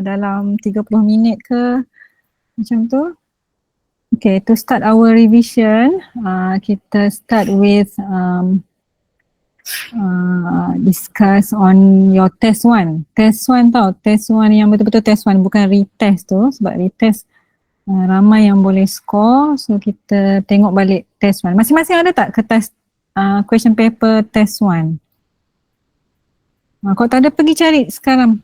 dalam 30 minit ke macam tu. Okay, to start our revision, kita start with discuss on your test 1. Test 1 tau, test 1 yang betul-betul test 1, bukan retest tu. Sebab retest ramai yang boleh score. So kita tengok balik test 1. Masing-masing ada tak kertas question paper test 1? Kalau tak ada, pergi cari sekarang.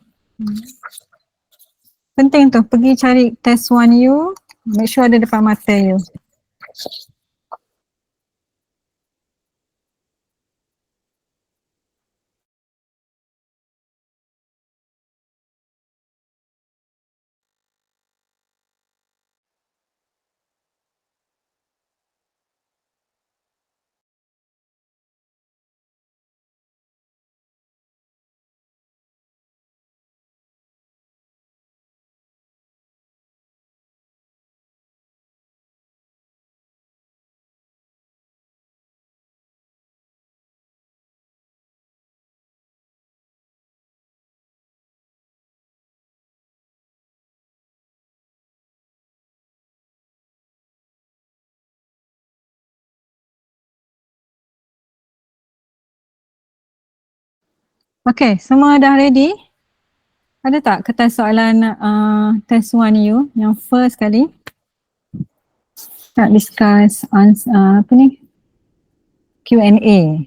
Penting tu, pergi cari test 1 you. Make sure ada depan mata you. Okay, semua dah ready? Ada tak kertas soalan test 1 you yang first kali? Nak discuss apa ni? Q&A.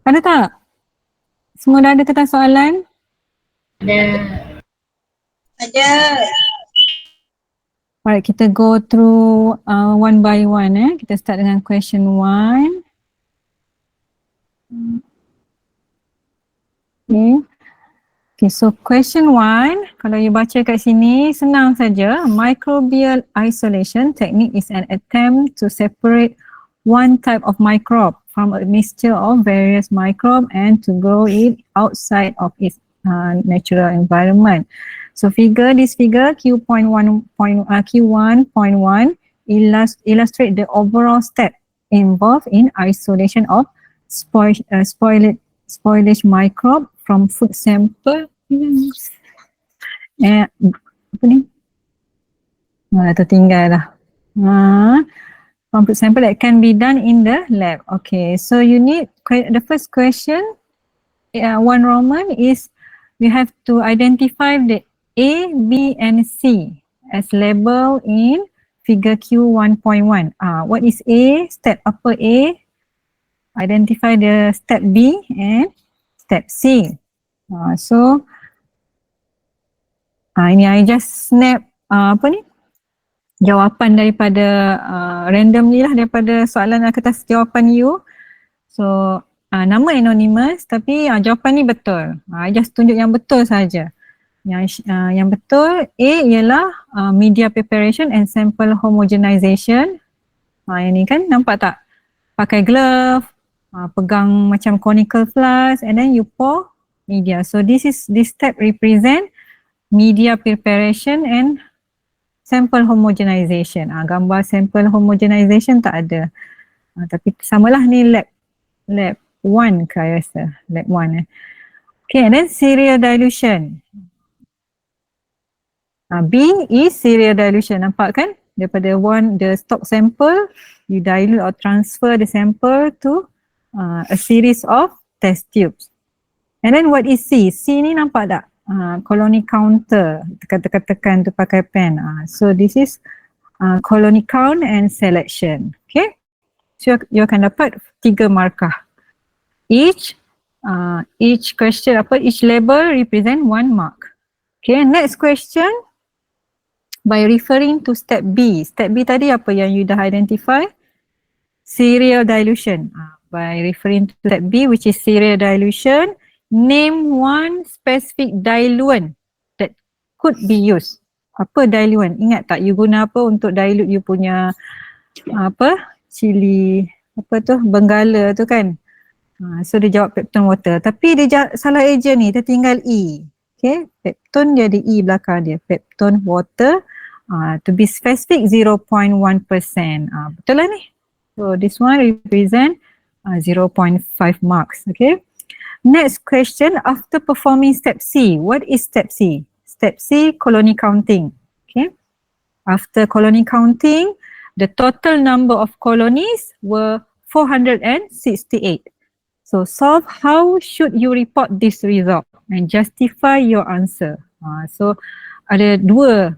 Ada tak? Semua dah ada kertas soalan? Ada. Alright, kita go through one by one. Kita start dengan question 1. Okay, so question 1, kalau you baca kat sini, senang saja. Microbial isolation technique is an attempt to separate one type of microbe from a mixture of various microbes and to grow it outside of its natural environment. So this figure Q1.1 illustrate the overall step involved in isolation of spoilage microbe from food sample. Apa ni? Tertinggal dah. From food sample that can be done in the lab. Okay, so you need, the first question, 1 Roman is, you have to identify the A, B and C as labeled in figure Q1.1. What is A? Step apa A? Identify the step B and step C. Ini I just snap jawapan daripada randomly lah, daripada soalan kertas jawapan you. So nama anonymous tapi jawapan ni betul. I just tunjuk yang betul saja. Yang betul A ialah media preparation and sample homogenization. Yang ni kan nampak tak? Pakai glove, pegang macam conical flask and then you pour media. So this step represent media preparation and sample homogenization. Gambar sample homogenization tak ada. Tapi samalah ni lab 1 ke I rasa. Lab 1 Okay, and then serial dilution. B is serial dilution. Nampak kan? Daripada the stock sample, you dilute or transfer the sample to a series of test tubes. And then what is C? C ni nampak tak? Colony counter. Tekan tu pakai pen. So this is colony count and selection. Okay? So you akan dapat 3 markah. Each question, each label represent 1 mark. Okay, next question. By referring to step B. Step B tadi apa yang you dah identify? Serial dilution. By referring to step B, which is serial dilution, name one specific diluent that could be used. Apa diluent? Ingat tak you guna apa untuk dilute you punya cili, benggala tu kan? So dia jawab peptone water. Tapi dia salah agent ni, tertinggal E. Okay, peptone dia ada E belakang dia. Peptone water. To be specific 0.1%. Betul lah ni. So this one represent 0.5 marks. Okay. Next question, after performing step C, what is step C? Step C, colony counting. Okay. After colony counting, the total number of colonies were 468. So solve how should you report this result and justify your answer. So ada dua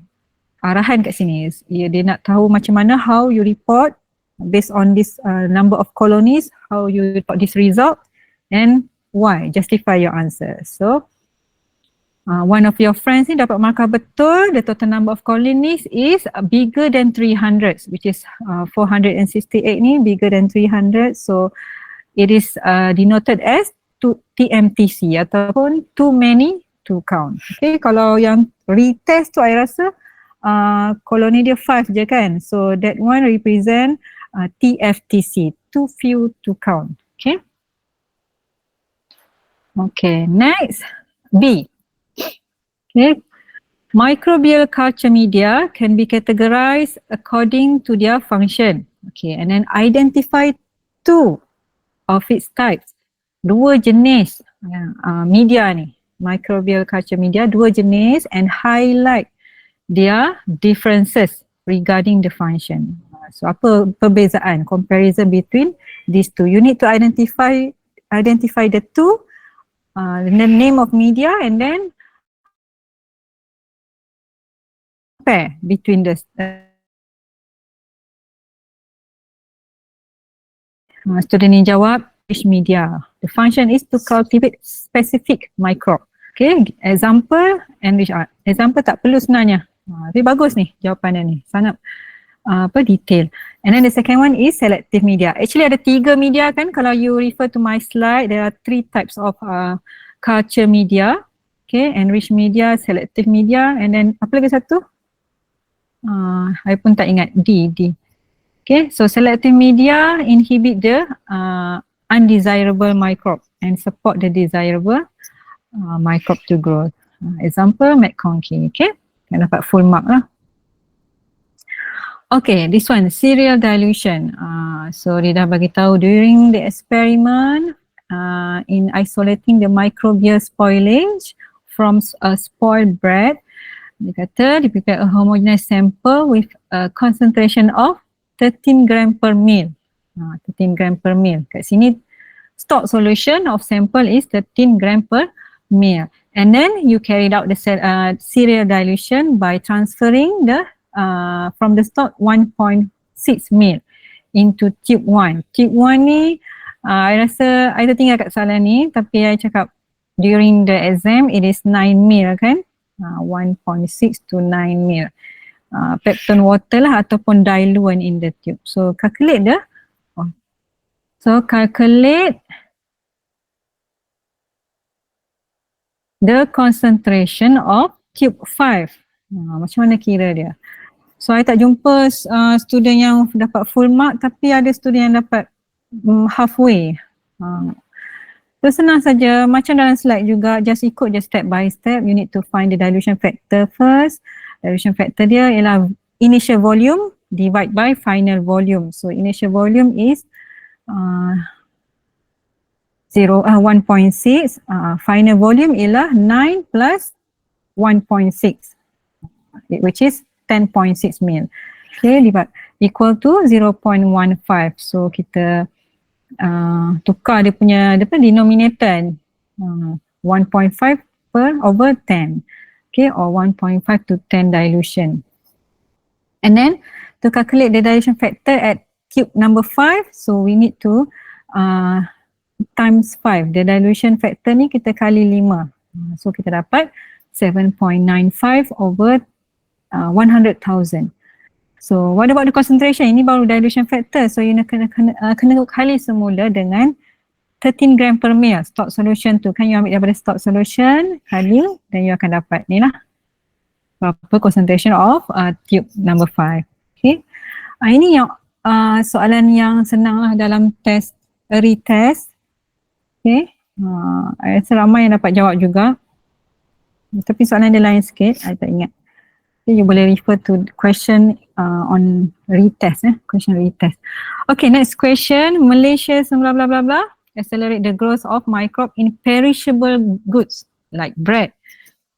arahan kat sini. Dia nak tahu macam mana how you report based on this number of colonies, how you report this result and why, justify your answer. So one of your friends ni dapat markah betul, the total number of colonies is bigger than 300, which is 468 ni bigger than 300. So it is denoted as TMTC ataupun too many to count. Okay, kalau yang retest tu I rasa koloni dia 5 je kan. So that one represent TFTC, too few to count. Okay. Okay, next B. Okay. Microbial culture media can be categorized according to their function. Okay, and then identify two of its types. Dua jenis media ni, microbial culture media, dua jenis, and highlight their differences regarding the function. So apa perbezaan, comparison between these two? You need to identify the two, the name of media, and then compare between the student ni jawab which media. The function is to cultivate specific microbe. Okay, example and which example tak perlu sebenarnya. Tapi bagus ni jawapannya ni, sangat detail. And then the second one is selective media. Actually ada 3 media kan, kalau you refer to my slide, there are 3 types of culture media. Okay, enriched media, selective media, and then apa lagi satu? I pun tak ingat, D. Okay, so selective media inhibit the undesirable microbe and support the desirable microbe to grow. Example, McConkey. Okay, kan dapat full mark lah. Okay, this one, serial dilution. So dia dah bagi tahu during the experiment in isolating the microbial spoilage from a spoiled bread. Dia kata dia prepare a homogeneous sample with a concentration of 13 gram per mil. 13 gram per mil. Kat sini stock solution of sample is 13 gram per mil. And then you carried out the serial dilution by transferring the from the stock 1.6 mil into tube 1. Tube 1 ni I rasa I tertinggal kat soalan ni, tapi I cakap during the exam it is 9 mil kan. 1.6 to 9 mil. Peptone water lah ataupun diluent in the tube. So calculate the concentration of tube 5. Macam mana kira dia? So I tak jumpa student yang dapat full mark, tapi ada student yang dapat halfway. So senang saja, macam dalam slide juga, just ikut je step by step. You need to find the dilution factor first. Dilution factor dia ialah initial volume divide by final volume. So initial volume is 1.6, final volume ialah 9 plus 1.6, which is 10.6 mil. Okay, equal to 0.15. So kita tukar dia punya denominator 1.5 per over 10. Okay, or 1.5 to 10 dilution. And then to calculate the dilution factor at tube number 5, so we need to times 5. The dilution factor ni kita kali 5. So kita dapat 7.95 over 100,000. So what about the concentration? Ini baru dilution factor. So you kena kali semula dengan 13 gram per mil stock solution tu kan, you ambil daripada stock solution kali dan you akan dapat ni lah berapa concentration of tube number 5. Okay, ini yang soalan yang senang lah dalam test, retest. Okay, I rasa ramai yang dapat jawab juga, tapi soalan dia lain sikit, I tak ingat. Okay, you boleh refer to question on retest, question retest. Okay, next question, Malaysia blah blah blah blah accelerate the growth of microbe in perishable goods like bread,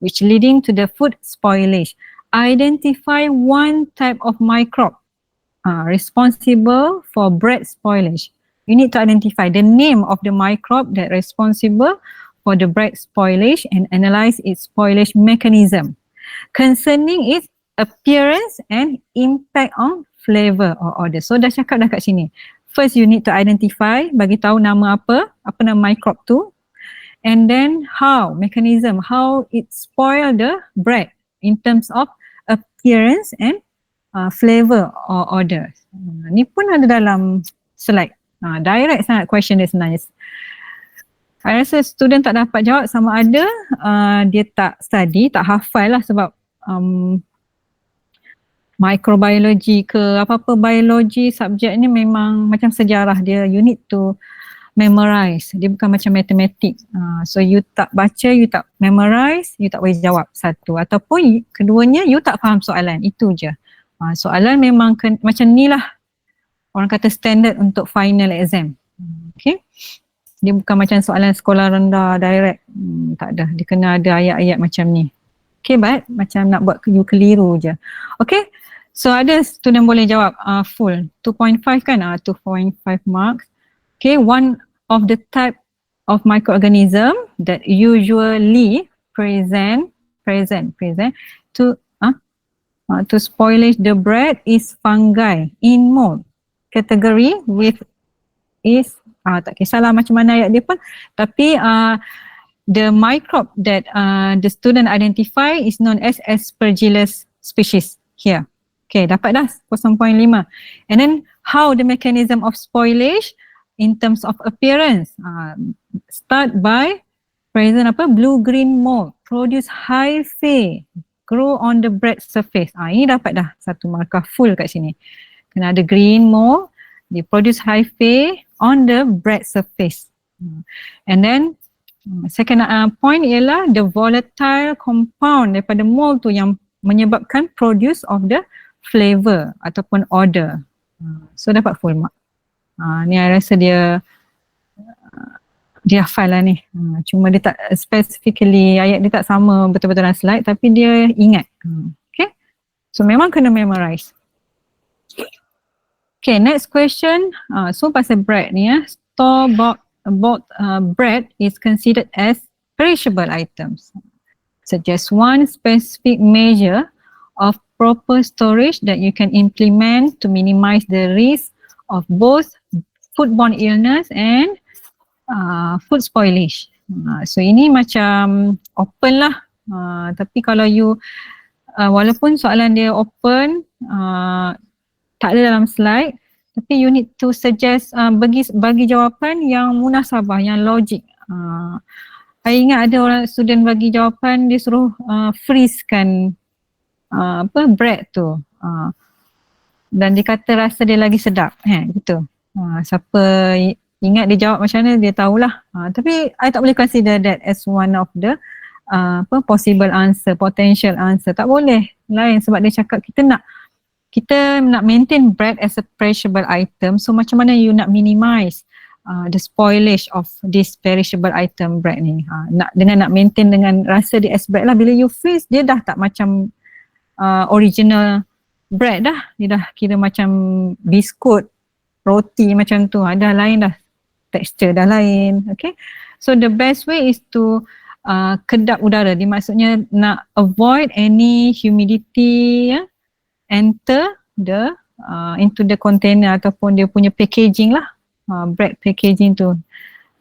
which leading to the food spoilage. Identify one type of microbe responsible for bread spoilage. You need to identify the name of the microbe that responsible for the bread spoilage and analyze its spoilage mechanism. Concerning its appearance and impact on flavor or odor. So dah cakap dah kat sini. First you need to identify, bagi tahu nama apa nama microbe tu, and then how, mechanism, how it spoil the bread in terms of appearance and flavor or odor. Ni pun ada dalam slide. Direct sangat question dia sebenarnya. I rasa student tak dapat jawab sama ada dia tak study, tak hafal lah sebab microbiology ke apa-apa biology subjek ni memang macam sejarah dia, you need to memorize, dia bukan macam matematik. So you tak baca, you tak memorize, you tak boleh jawab satu, ataupun keduanya you tak faham soalan, itu je. Soalan memang macam ni lah orang kata standard untuk final exam. Okay, dia bukan macam soalan sekolah rendah direct, tak ada, dia kena ada ayat-ayat macam ni. Okay, but macam nak buat you keliru je. Okay, so ada student boleh jawab full 2.5 kan, 2.5 marks. Okay, one of the type of microorganism that usually present to spoilage the bread is fungi in mold. Category with is tak kisahlah macam mana ayat dia pun, tapi the microbe that the student identify is known as Aspergillus species here. Okay, dapat dah 0.5. And then how the mechanism of spoilage in terms of appearance, start by present blue-green mold, produce hyphae, grow on the bread surface. Ini dapat dah satu markah full kat sini. Kena ada green mold, they produce hyphae on the bread surface. And then second point ialah the volatile compound daripada mold tu yang menyebabkan produce of the flavor ataupun odor. So dapat full mark. Ni I rasa dia hafal lah ni. Cuma dia tak specifically, ayat dia tak sama betul-betul dalam slide, tapi dia ingat. Okay, so memang kena memorize. Okay, next question. So pasal bread ni store-bought bread is considered as perishable items. Suggest one specific measure of proper storage that you can implement to minimize the risk of both foodborne illness and food spoilage. So ini macam open lah. Tapi kalau you walaupun soalan dia open, tak ada dalam slide, tapi you need to suggest bagi jawapan yang munasabah, yang logik. I ingat ada orang student bagi jawapan, dia suruh freeze-kan bread tu. Dan dia kata rasa dia lagi sedap, gitu. Siapa ingat dia jawab macam mana, dia tahulah. Tapi I tak boleh consider that as one of the possible answer, potential answer. Tak boleh lain, sebab dia cakap kita nak maintain bread as a perishable item. So macam mana you nak minimize the spoilage of this perishable item bread ni, dengan nak maintain dengan rasa dia as bread lah. Bila you freeze, dia dah tak macam original bread dah, dia dah kira macam biskut, roti macam tu, dah lain dah, texture dah lain. Okay, so the best way is to kedap udara. Dia maksudnya nak avoid any humidity enter the into the container ataupun dia punya packaging lah, bread packaging tu.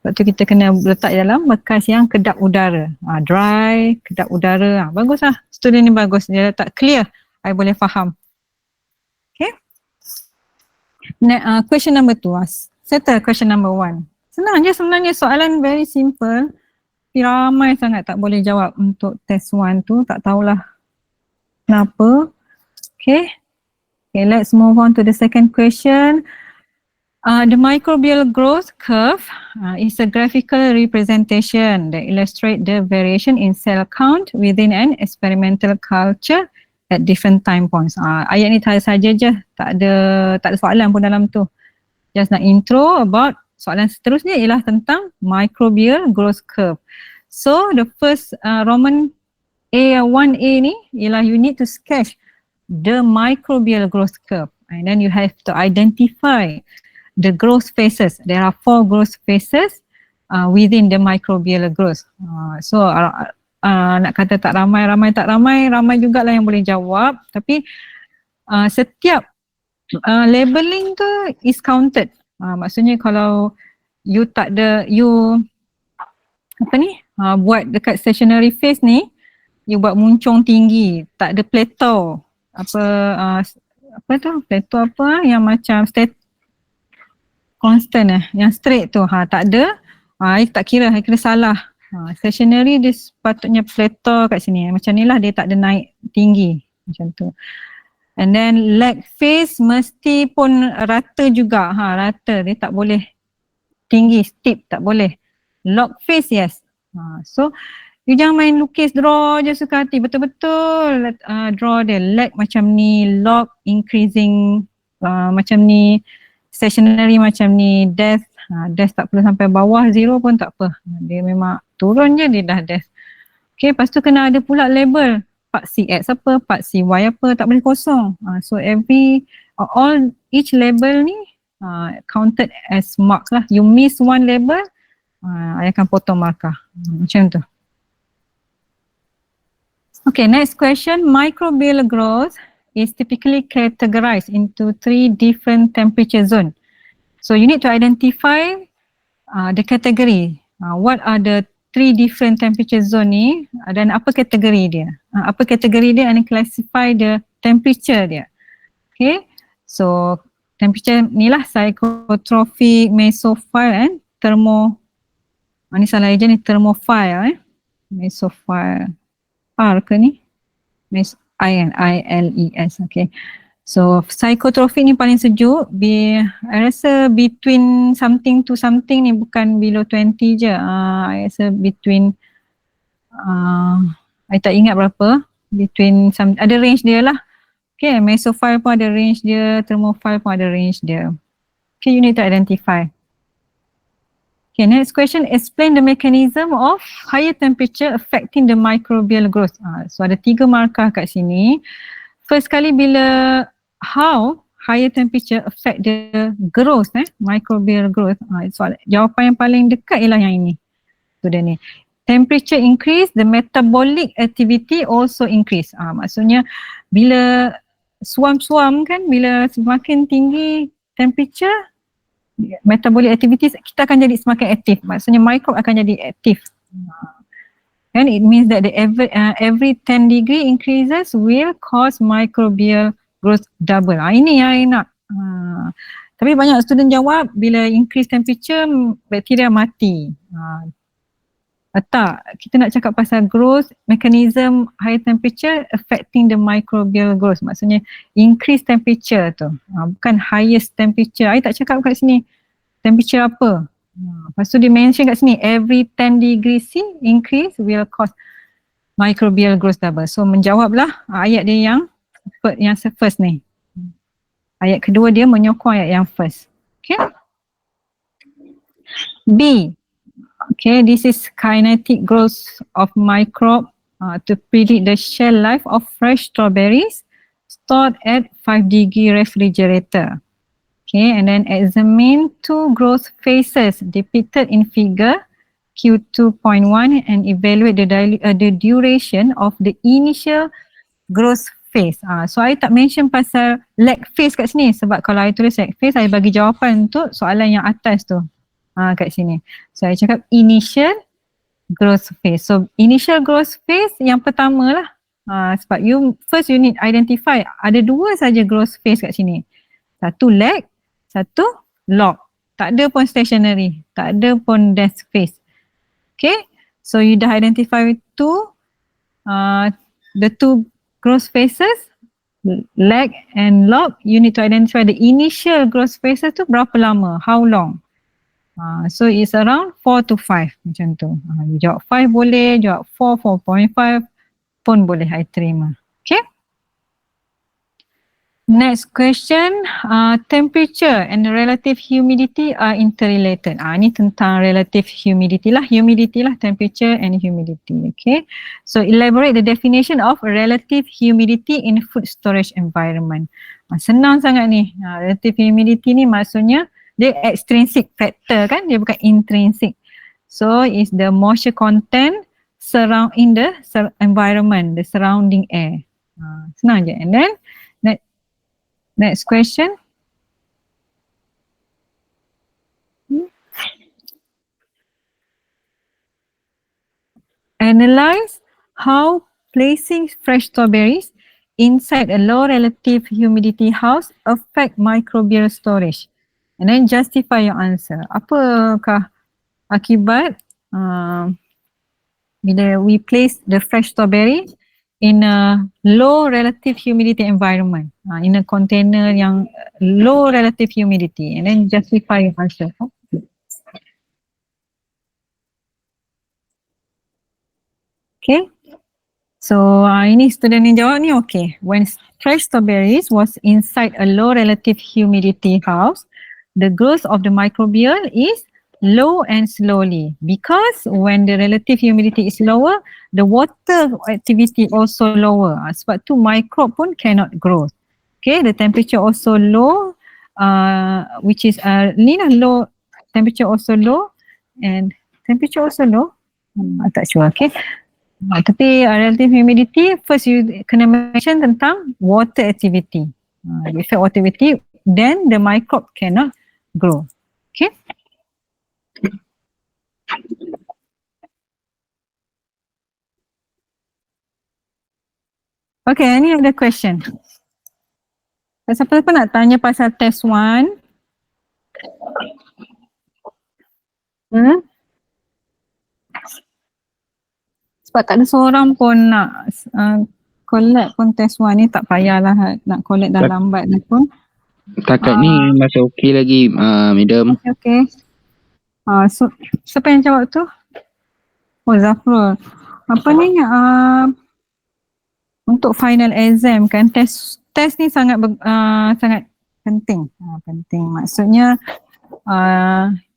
Sebab tu kita kena letak dalam bekas yang kedap udara, dry, kedap udara. Bagus lah, student ni bagus, dia letak clear, I boleh faham. Okay, question number 2, settle question number 1. Senang je sebenarnya, soalan very simple, tapi ramai sangat tak boleh jawab untuk test 1 tu, tak tahulah kenapa. Okay, let's move on to the second question. The microbial growth curve is a graphical representation that illustrates the variation in cell count within an experimental culture at different time points. Ayat ni saja je, tak ada soalan pun dalam tu. Just nak intro about soalan seterusnya ialah tentang microbial growth curve. So the first Roman A1A ni ialah you need to sketch the microbial growth curve, and then you have to identify the growth phases. There are 4 growth phases within the microbial growth. So nak kata tak ramai jugalah yang boleh jawab, tapi setiap labeling tu is counted. Maksudnya kalau you tak ada, buat dekat stationary phase ni, you buat muncung tinggi, tak ada plateau, plateau yang macam constant yang straight tu, tak ada, I tak kira, I kira salah. Stationary dia sepatutnya plateau kat sini, macam ni lah, dia tak ada naik tinggi macam tu. And then lag phase mesti pun rata juga, rata, dia tak boleh tinggi, steep, tak boleh. Log phase yes. So you jangan main lukis, draw je suka hati, betul-betul draw dia, lag macam ni, log increasing macam ni, stationary macam ni, death tak perlu sampai bawah, 0 pun tak apa, dia memang turun je dia dah death. Okay, lepas tu kena ada pula label, part CX apa, part CY apa, tak boleh kosong. So each label ni counted as mark lah. You miss one label, I akan potong markah. Macam tu. Okay, next question. Microbial growth is typically categorized into 3 different temperature zone. So you need to identify the category. What are the 3 different temperature zone ni dan apa kategori dia? Apa kategori dia and classify the temperature dia. Okay, so temperature ni lah psychotrophic, mesophile and ni salah aja ni, thermophile mesophile. R ke ni? ILES, okay. So psychotrophic ni paling sejuk, I rasa between something to something ni, bukan below 20 je. I rasa between, I tak ingat berapa, between ada range dia lah. Okay, mesophile pun ada range dia, thermophile pun ada range dia. Okay, you need to identify. Okay, next question, explain the mechanism of higher temperature affecting the microbial growth. So ada 3 markah kat sini. First kali bila how higher temperature affect the growth, microbial growth. So jawapan yang paling dekat ialah yang ini. Tu dia ni. Temperature increase, the metabolic activity also increase. Maksudnya bila suam-suam kan, bila semakin tinggi temperature, metabolic activities, kita akan jadi semakin aktif. Maksudnya microbe akan jadi aktif. And it means that every 10 degree increases will cause microbial growth double. Ini yang I nak. Tapi banyak student jawab bila increase temperature bakteria mati. Tak, kita nak cakap pasal growth mechanism high temperature affecting the microbial growth. Maksudnya increase temperature tu, bukan highest temperature. I tak cakap kat sini temperature apa. Lepas tu dia mention kat sini every 10 degree C increase will cause microbial growth double. So menjawablah ayat dia yang first ni. Ayat kedua dia menyokong ayat yang first. Okay. B. Okay, this is kinetic growth of microbe to predict the shelf life of fresh strawberries stored at 5 degree refrigerator. Okay, and then examine 2 growth phases depicted in figure Q2.1 and evaluate the duration of the initial growth phase. So I tak mention pasal lag phase kat sini sebab kalau I tulis lag phase, I bagi jawapan untuk soalan yang atas tu. Kat sini. So I cakap initial growth phase. So initial growth phase yang pertama lah. Sebab you need identify, ada 2 saja growth phase kat sini. Satu lag, satu log. Tak ada pun stationary, tak ada pun death phase. Okay, so you dah identify the 2 growth phases, lag and log. You need to identify the initial growth phases tu berapa lama, how long. So it's around 4 to 5 macam tu. You jawab 5 boleh, jawab 4, 4.5 pun boleh, I terima. Okay. Next question, temperature and relative humidity are interrelated. Ni tentang relative humidity lah, temperature and humidity. Okay, so elaborate the definition of relative humidity in food storage environment. Senang sangat ni. Relative humidity ni maksudnya dia extrinsic factor kan, dia bukan intrinsic. So is the moisture content in the environment, the surrounding air. Senang je. And then next question. Analyze how placing fresh strawberries inside a low relative humidity house affect microbial storage. And then justify your answer. Apakah akibat bila we place the fresh strawberry in a low relative humidity environment, in a container yang low relative humidity, and then justify your answer. Okay, so ini student yang jawab ni okay. When fresh strawberries was inside a low relative humidity house, the growth of the microbial is low and slowly, because when the relative humidity is lower, the water activity also lower. Sebab tu microbe pun cannot grow. Okay, the temperature also low, which is low temperature also low, and temperature also low. Tak sure. Okay. Tapi relative humidity, first you kena mention tentang water activity. Effect water activity, then the microbe cannot grow. Okay. Okay, any other question? Siapa-siapa nak tanya pasal test 1? Sebab tak ada seorang pun nak collect pun test 1 ni, tak payahlah nak collect dah lambat dah pun. Setakat ni masih okey lagi, madam. Okay. So siapa yang jawab tu? Oh, Zafrul. Apa ni untuk final exam kan, test ni sangat sangat penting. Penting maksudnya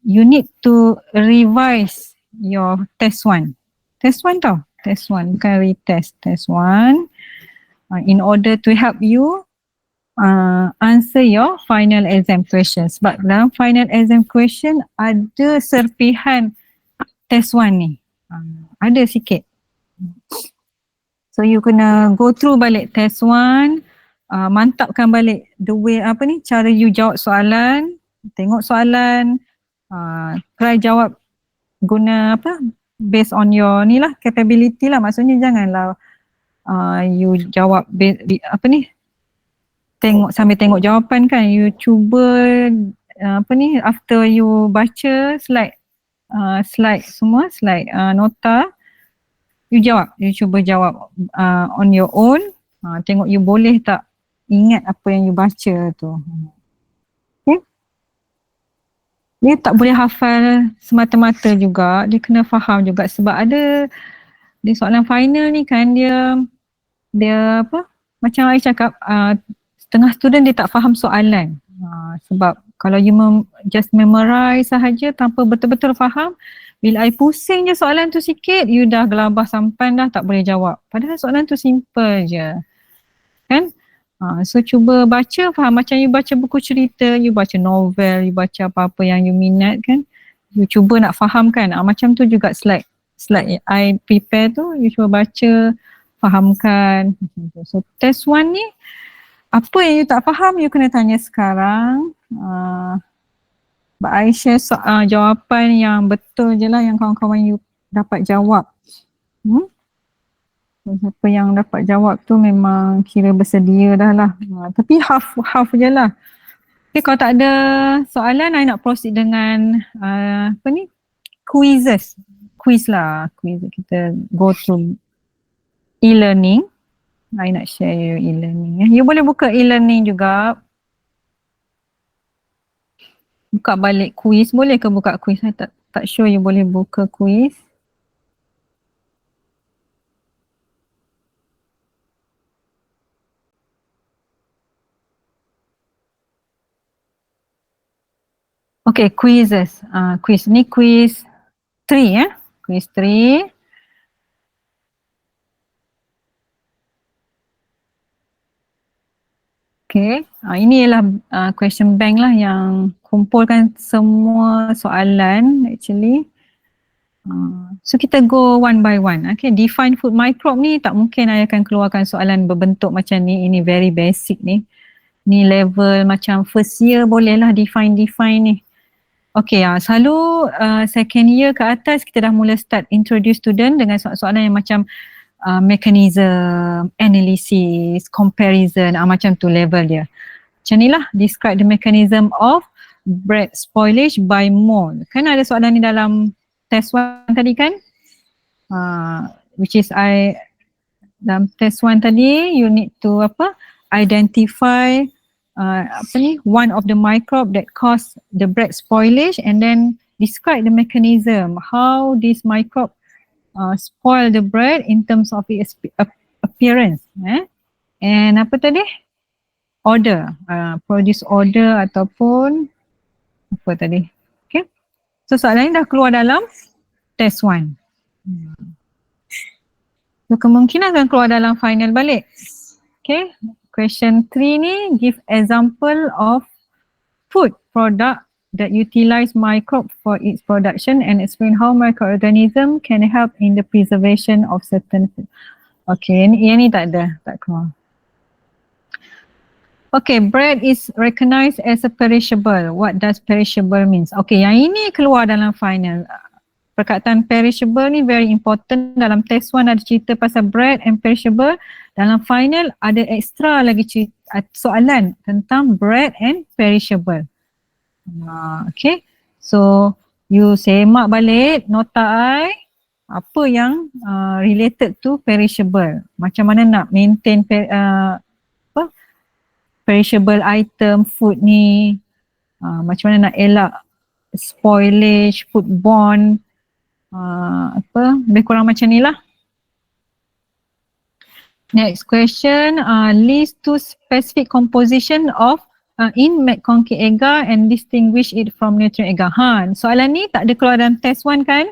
you need to revise your test 1. Test 1 tau. Test 1, bukan retest. Test 1 in order to help you answer your final exam question. Sebab dalam final exam question ada serpihan test 1 ni. Ada sikit. So you kena go through balik test 1, mantapkan balik the way cara you jawab soalan, tengok soalan, try jawab guna based on your ni lah, capability lah. Maksudnya janganlah you jawab sambil tengok jawapan kan. You cuba after you baca slide semua, slide nota, you cuba jawab on your own. Tengok you boleh tak ingat apa yang you baca tu. Okay. Dia tak boleh hafal semata-mata juga, dia kena faham juga. Sebab ada di soalan final ni kan, dia macam I cakap, setengah student dia tak faham soalan. Sebab kalau you just memorize sahaja tanpa betul-betul faham, bila I pusing je soalan tu sikit, you dah gelabah sampan dah, tak boleh jawab. Padahal soalan tu simple je. Kan? So cuba baca, faham. Macam you baca buku cerita, you baca novel, you baca apa-apa yang you minat kan. You cuba nak faham kan. Macam tu juga slide I prepare tu, you cuba baca, fahamkan. So test 1 ni, apa yang you tak faham, you kena tanya sekarang. I share jawapan yang betul je lah, yang kawan-kawan you dapat jawab. Siapa yang dapat jawab tu memang kira bersedia dah lah. Tapi half je lah. Okay, kalau tak ada soalan, I nak proceed dengan quiz lah. Quiz kita go to e-learning. I nak share you e-learning. You boleh buka e-learning juga. Buka balik quiz. Boleh ke buka quiz? Saya tak sure you boleh buka quiz. Okay, quizzes. Quiz ni quiz 3 ya. Quiz 3. Okay, ini ialah question bank lah yang kumpulkan semua soalan actually. So kita go one by one. Okay, define food microbe ni tak mungkin I akan keluarkan soalan berbentuk macam ni. Ini very basic ni. Ni level macam first year boleh lah define ni. Okay, selalu second year ke atas kita dah mula start introduce student dengan soalan-soalan yang macam mechanism, analysis, comparison, macam tu level dia. Macam ni lah, describe the mechanism of bread spoilage by mole. Kan ada soalan ni dalam test 1 tadi kan? Which is dalam test 1 tadi you need to identify one of the microbe that cause the bread spoilage and then describe the mechanism how this microbe spoil the bread in terms of its appearance and apa tadi order, produce order ataupun apa tadi. Okay, so soalan ni dah keluar dalam test 1. So kemungkinan akan keluar dalam final balik. Okay, question 3 ni give example of food product that utilize microbe for its production and explain how microorganism can help in the preservation of certain food. Okay, yang ni tak keluar. Okay, bread is recognized as a perishable. What does perishable means? Okay, yang ini keluar dalam final. Perkataan perishable ni very important. Dalam test 1 ada cerita pasal bread and perishable. Dalam final ada extra lagi soalan tentang bread and perishable. Okay, so you semak balik nota I apa yang related to perishable. Macam mana nak maintain perishable item food ni, macam mana nak elak spoilage, foodborne, lebih kurang macam ni lah. Next question, list two specific composition of in McConkey agar and distinguish it from nutrient agar. Soalan ni tak ada keluar dalam test 1 kan?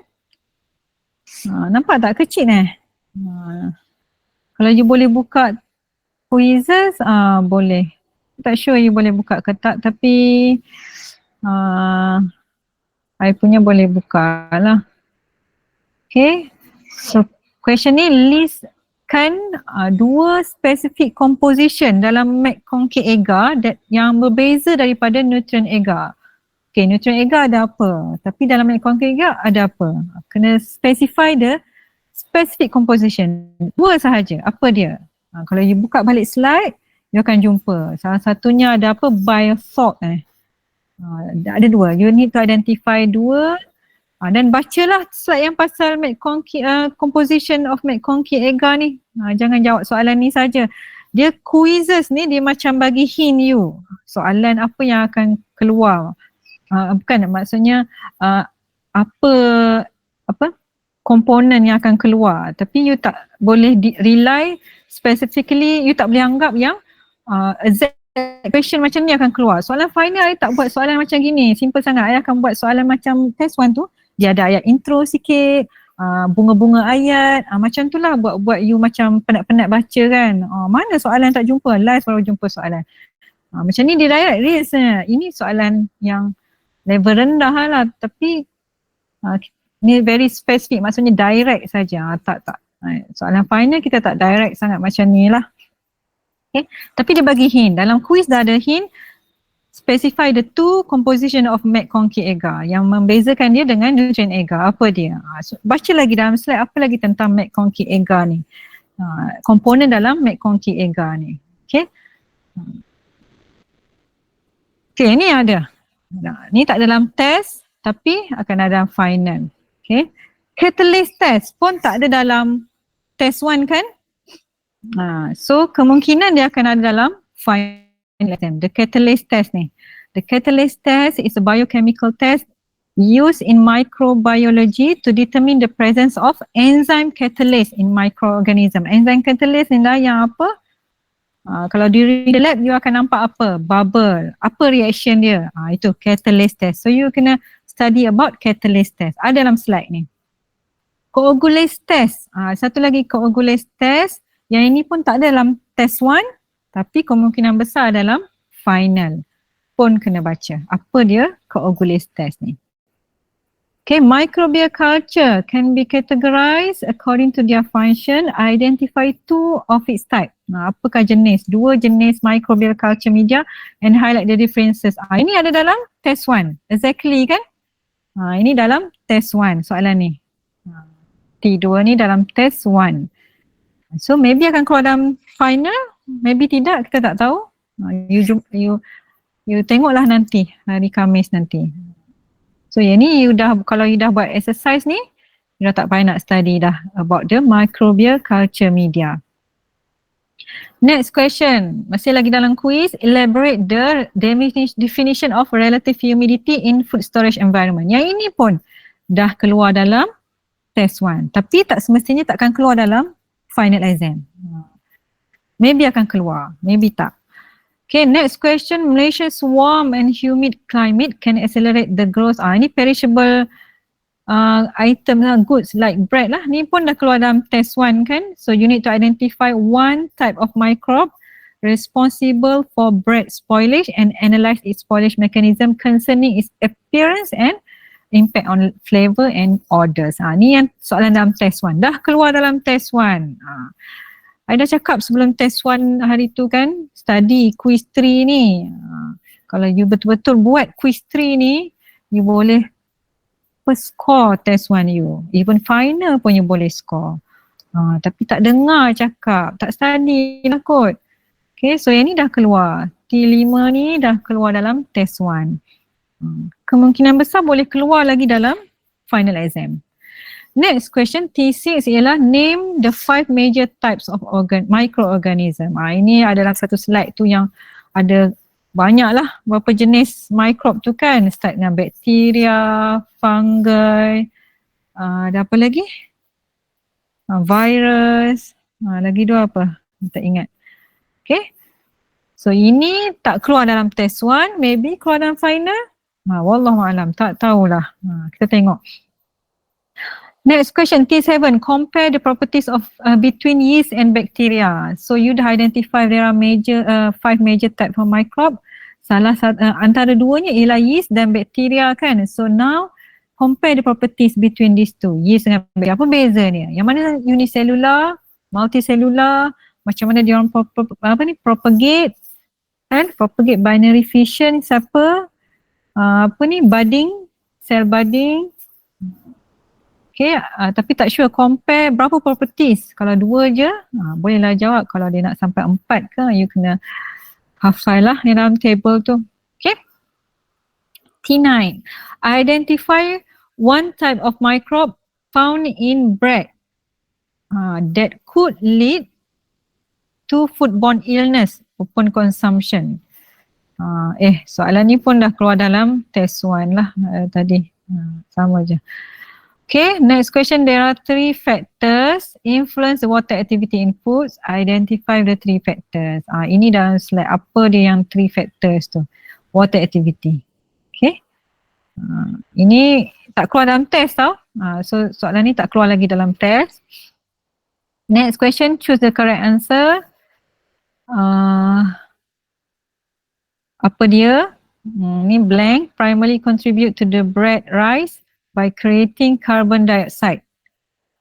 Nampak tak kecil kalau you boleh buka quizzes, boleh. Tak sure you boleh buka ke tak, tapi I punya boleh buka lah. Okay, so question ni listkan dua specific composition dalam McConkey agar yang berbeza daripada nutrient agar. Okay, nutrient agar ada apa, tapi dalam McConkey agar ada apa? Kena specify the specific composition. Dua sahaja, apa dia? Kalau you buka balik slide, you akan jumpa. Salah satunya ada apa? Biosalt. Ada dua. You need to identify dua. Dan bacalah slide yang pasal McConkey, composition of McConkey agar ni. Jangan jawab soalan ni saja. Dia quizzes ni dia macam bagi hint you. Soalan apa yang akan keluar. Bukan maksudnya apa komponen yang akan keluar. Tapi you tak boleh rely specifically, you tak boleh anggap yang exact question macam ni akan keluar. Soalan final I tak buat soalan macam gini, simple sangat. I akan buat soalan macam test 1 tu, dia ada ayat intro sikit, bunga-bunga ayat, macam tu lah buat you macam penat-penat baca kan. Mana soalan tak jumpa, last baru jumpa soalan. Macam ni dia direct race. Ini soalan yang level rendah lah, tapi ni very specific, maksudnya direct saja. Tak. Soalan final kita tak direct sangat macam ni lah. Okay. Tapi dia bagi hint. Dalam quiz dah ada hint. Specify the two composition of McConkey agar. Yang membezakan dia dengan nutrient agar. Apa dia? So, baca lagi dalam slide apa lagi tentang McConkey agar ni. Komponen dalam McConkey agar ni. Okay. Okay, ni ada. Ni tak dalam test tapi akan ada dalam final. Okay. Catalyst test pun tak ada dalam test 1 kan? So kemungkinan dia akan ada dalam final exam. The catalyst test ni. The catalyst test is a biochemical test used in microbiology to determine the presence of enzyme catalyst in microorganism. Enzyme catalyst ni lah yang apa? Kalau di the lab, you akan nampak apa? Bubble. Apa reaction dia? Itu catalase test. So you kena study about catalase test. Ada dalam slide ni. Coagulase test. Satu lagi coagulase test. Yang ini pun tak ada dalam test 1, tapi kemungkinan besar dalam final. Pun kena baca. Apa dia coagulase test ni? Okay, microbial culture can be categorized according to their function. Identify 2 of its type. Apakah jenis? 2 jenis microbial culture media and highlight the differences. Ini ada dalam test 1. Exactly kan? Ini dalam test 1 soalan ni. T2 ni dalam test 1. So maybe akan keluar dalam final, maybe tidak, kita tak tahu. You tengoklah nanti, hari Khamis nanti. So yang ni kalau you dah buat exercise ni, you dah tak payah nak study dah about the microbial culture media. Next question, masih lagi dalam quiz. Elaborate the definition of relative humidity in food storage environment. Yang ini pun dah keluar dalam test 1. Tapi tak semestinya takkan keluar dalam final exam. Maybe akan keluar, maybe tak. Okay, next question. Malaysia's warm and humid climate can accelerate the growth. Ini perishable item lah, goods like bread lah. Ni pun dah keluar dalam test 1 kan. So you need to identify 1 type of microbe responsible for bread spoilage and analyze its spoilage mechanism concerning its appearance and impact on flavor and odors. Ni yang soalan dalam test 1. Dah keluar dalam test 1. I dah cakap sebelum test 1 hari tu kan, study quiz 3 ni. Kalau you betul-betul buat quiz 3 ni, you boleh score test 1 you. Even final pun you boleh score. Tapi tak dengar cakap, tak study lah kot. Okay, so yang ni dah keluar. T5 ni dah keluar dalam test 1. Kemungkinan besar boleh keluar lagi dalam final exam. Next question, T6 ialah name the 5 major types of microorganism. Ini adalah satu slide tu yang ada banyak lah berapa jenis microbe tu kan. Start dengan bakteria, fungi, ada apa lagi? Virus, lagi 2 apa? Tak ingat. Okay. So ini tak keluar dalam test 1, maybe keluar dalam final. Wallahualam, tak tahulah. Kita tengok. Next question, T7, compare the properties of between yeast and bacteria. So you dah identify there are 5 major type of microbe. Antara duanya ialah yeast dan bacteria kan. So now compare the properties between these two, yeast dengan bacteria. Apa beza ni? Yang mana unicellular, multicellular, macam mana dia orang propagate kan? Propagate binary fission, siapa? Budding, cell budding. Okay, tapi tak sure compare berapa properties. Kalau 2 je, bolehlah jawab. Kalau dia nak sampai 4 ke, you kena hafal lah yang dalam table tu. Okay. T9, identify 1 type of microbe found in bread that could lead to foodborne illness upon consumption. Soalan ni pun dah keluar dalam test 1 lah tadi. Sama je. Okay, next question. There are 3 factors influence the water activity in foods. Identify the 3 factors. Ini dalam slide apa dia yang 3 factors tu. Water activity. Okay. Ini tak keluar dalam test tau. So soalan ni tak keluar lagi dalam test. Next question, choose the correct answer. Apa dia? Ni blank. Primarily contribute to the bread rise by creating carbon dioxide.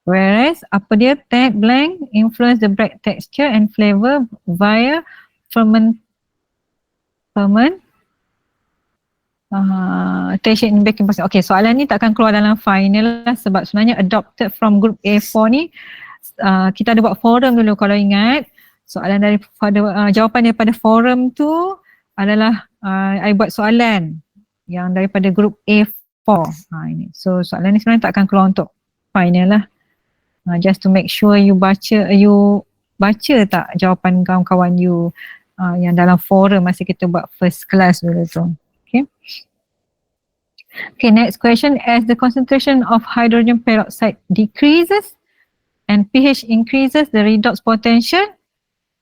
Whereas apa dia? Tag blank, influence the bread texture and flavor via fermentation in baking process. Okay, soalan ni takkan keluar dalam final lah sebab sebenarnya adopted from group A4 ni. Kita ada buat forum dulu kalau ingat. Soalan daripada jawapan daripada forum tu adalah I buat soalan yang daripada group A4. Ini. So soalan ni sebenarnya takkan keluar untuk final lah. Just to make sure you baca tak jawapan kawan-kawan you yang dalam forum masa kita buat first class dulu tu. Okay, next question. As the concentration of hydrogen peroxide decreases and pH increases, the redox potential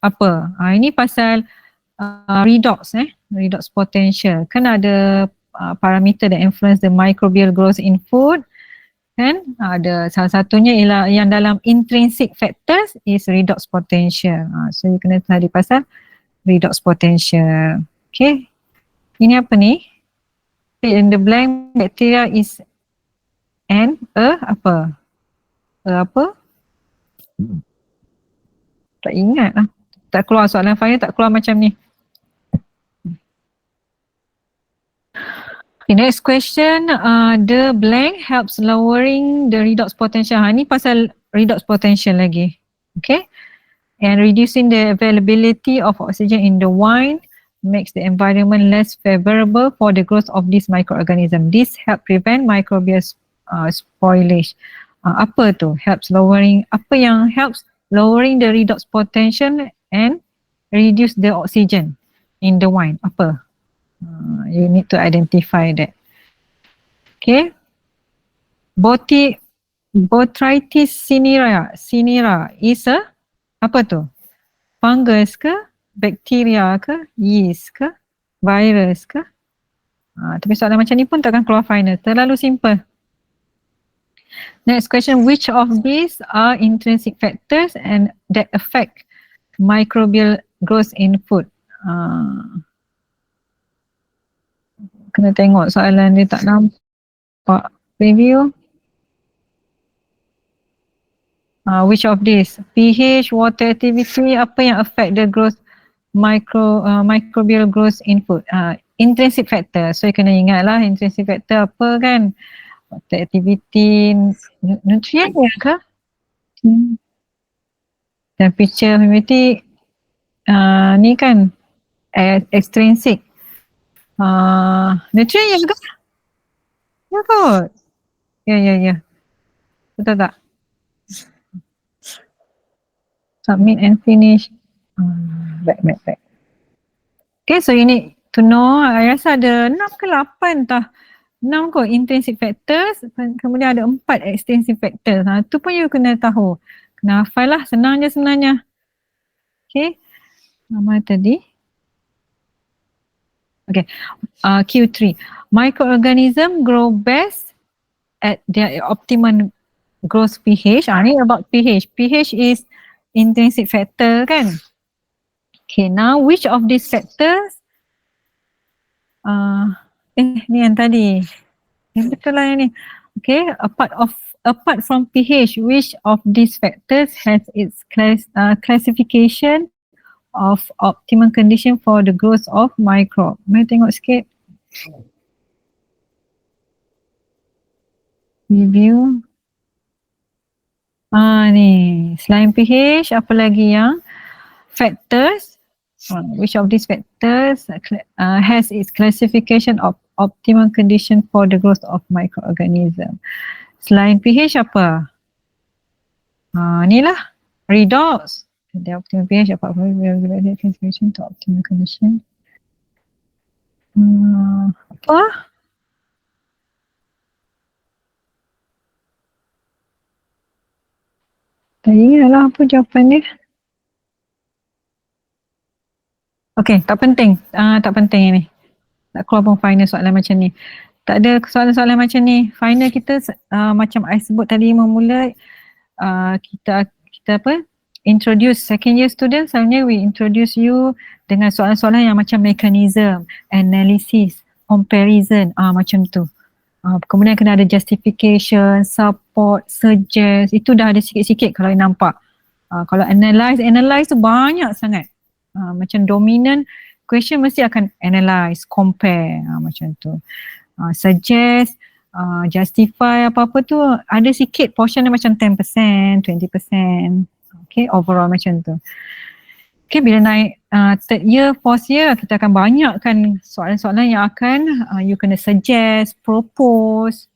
apa? Ini pasal redox redox potential. Kan ada parameter that influence the microbial growth in food. Kan ada salah satunya ialah yang dalam intrinsic factors is redox potential. So you kena tadi pasal redox potential. Okay. Ini apa ni? In the blank, bacteria is apa? Apa? Tak ingat lah. Tak keluar soalan final, tak keluar macam ni. Okay, next question. The blank helps lowering the redox potential. Ni pasal redox potential lagi. Okay. And reducing the availability of oxygen in the wine makes the environment less favorable for the growth of this microorganism. This help prevent microbial spoilage. Apa tu? Helps lowering, apa yang helps lowering the redox potential and reduce the oxygen in the wine? Apa? You need to identify that. Okay. Botrytis cinerea is a apa tu? Fungus ke? Bakteria ke? Yeast ke? Virus ke? Tapi soalan macam ni pun takkan keluar final. Terlalu simple. Next question, which of these are intrinsic factors and that affect microbial growth in food? Kena tengok soalan dia tak nampak. Review. Which of these? pH, water activity, apa yang affect the growth, microbial growth in food? Intrinsic factor. So you kena ingat lah intrinsic factor apa kan? Water activity, nutrient ke? Temperature, humidity, ni kan extrinsic. Nutrient ke? Ya kot. Ya. Betul tak? Submit and finish. Back. Okay, so you need to know, I rasa ada 6 ke 8 tah. 6 kot intrinsic factors, kemudian ada 4 extrinsic factors. Tu pun you kena tahu. Kena hafal lah, senang je sebenarnya. Okay, nama tadi. Okay, Q3. Microorganism grow best at their optimum growth pH. Ni about pH. pH is intrinsic factor kan. Okay, now which of these factors ni yang tadi. Betul lah yang ni. Okay, apart from pH, which of these factors has its classification of optimum condition for the growth of microbe? Mari tengok sikit. Review. Ni selain pH, apa lagi yang factors? Which of these factors has its classification of optimum condition for the growth of microorganism? Selain pH apa? Ni lah redox. The optimum pH apart from regular classification to optimum condition. Apa? Tak ingat lah apa jawapan dia. Okay, tak penting. Tak penting ini. Tak keluar pun final soalan macam ni. Tak ada soalan-soalan macam ni. Final kita macam I sebut tadi memula, kita apa? Introduce second year students. Selalunya we introduce you dengan soalan-soalan yang macam mechanism, analysis, comparison, macam tu. Kemudian kena ada justification, support, suggest. Itu dah ada sikit-sikit kalau you nampak. Kalau analyze tu banyak sangat. Macam dominant question mesti akan analyze, compare, macam tu. Suggest, justify apa-apa tu ada sikit portion dia macam 10%, 20%. Okay, overall macam tu. Okay, bila naik third year, fourth year, kita akan banyakkan soalan-soalan yang akan you kena suggest, propose,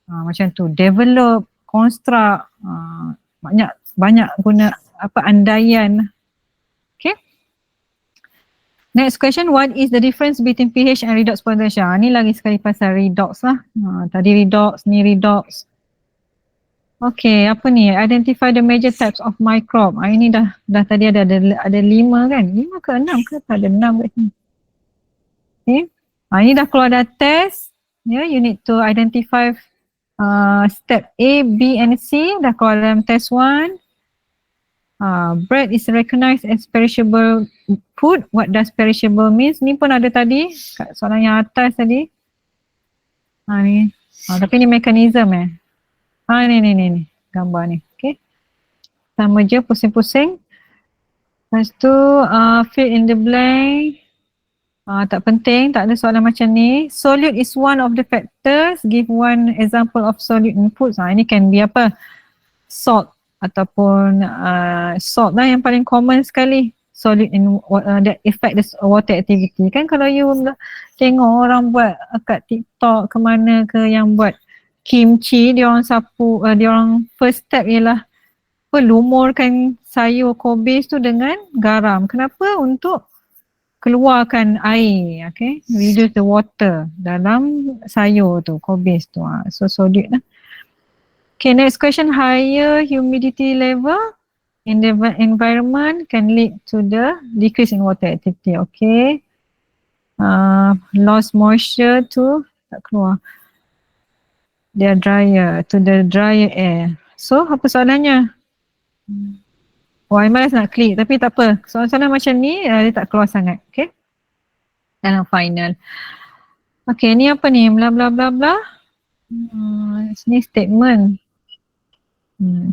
macam tu, develop, construct, banyak guna apa andaian. Okay. Next question, what is the difference between pH and redox potential? Ni lagi sekali pasal redox lah. Tadi redox, ni redox. Okay, apa ni? Identify the major types of microbe. Ini dah tadi ada 5 kan? 5 ke 6 ke? Ada 6 kat sini. Okay. Ini dah keluar dah test. You need to identify step A, B and C. Dah keluar dalam test 1. Bread is recognized as perishable food. What does perishable means? Ni pun ada tadi kat soalan yang atas tadi. Ni. Tapi ni mekanism ni gambar ni. Okay. Sama je pusing-pusing. Lepas tu fill in the blank. Tak penting, tak ada soalan macam ni. Solute is one of the factors. Give one example of solute inputs. Ini can be apa? Salt ataupun salt lah yang paling common sekali. Solute in that affect the water activity. Kan kalau you tengok orang buat kat TikTok ke mana ke yang buat kimchi, dia orang sapu, dia orang first step ialah lumurkan sayur kobis tu dengan garam. Kenapa? Untuk keluarkan air, okay, reduce the water dalam sayur tu, kobis tu. So solute lah. Okay, next question. Higher humidity level in the environment can lead to the decrease in water activity. Okay. Lost moisture to tak keluar. They are drier, to the drier air. So apa soalannya? I malas nak klik tapi tak apa. Soalan-soalan macam ni dia tak keluar sangat. Okay. Dalam final. Okay, ni apa ni? Bla bla bla bla. Ni statement.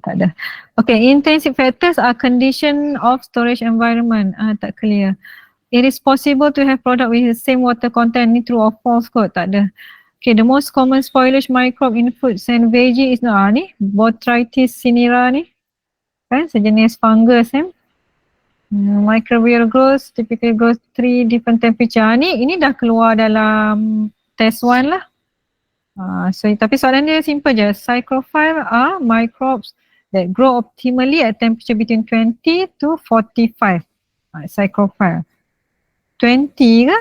Tak ada. Okay, intrinsic factors are condition of storage environment. Tak clear. It is possible to have product with the same water content. Ni true or false kot? Tak ada. Okay, the most common spoilage microbe in fruits and veggie is ni Botrytis cinerea ni. Kan sejenis fungus microbial growth typically grows 3 different temperature. Ini dah keluar dalam test 1 lah. So tapi soalan dia simple je. Psychrophile are microbes that grow optimally at temperature between 20 to 45. Psychrophile 20 ke?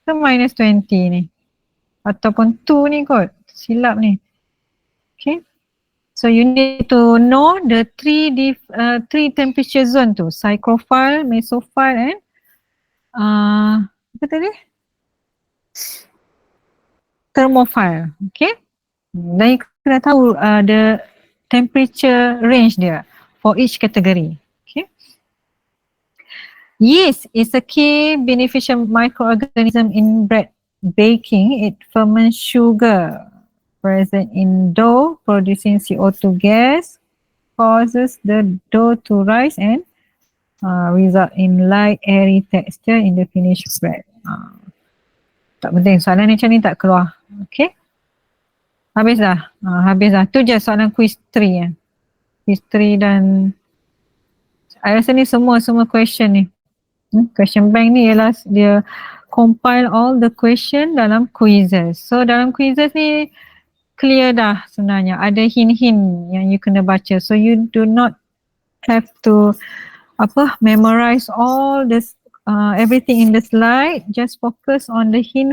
Ke minus 20 ni? Ataupun 2 ni kot? Silap ni. Okay. So you need to know the three temperature zone tu. Psychrophile, mesophile and apa tadi? Thermophile. Okay. Dan you kena tahu the temperature range dia for each category. Okay. Yeast is a key beneficial microorganism in bread baking. It ferments sugar present in dough, producing CO2 gas, causes the dough to rise and result in light airy texture in the finished bread. Tak penting, soalan ni macam ni tak keluar. Okay. Habis dah. Habis dah. Tu je soalan quiz 3 Quiz 3 dan saya rasa ni semua question ni. Question bank ni ialah dia compile all the question dalam quizzes. So dalam quizzes ni clear dah sebenarnya. Ada hint-hint yang you kena baca. So you do not have to memorize all this everything in the slide. Just focus on the hint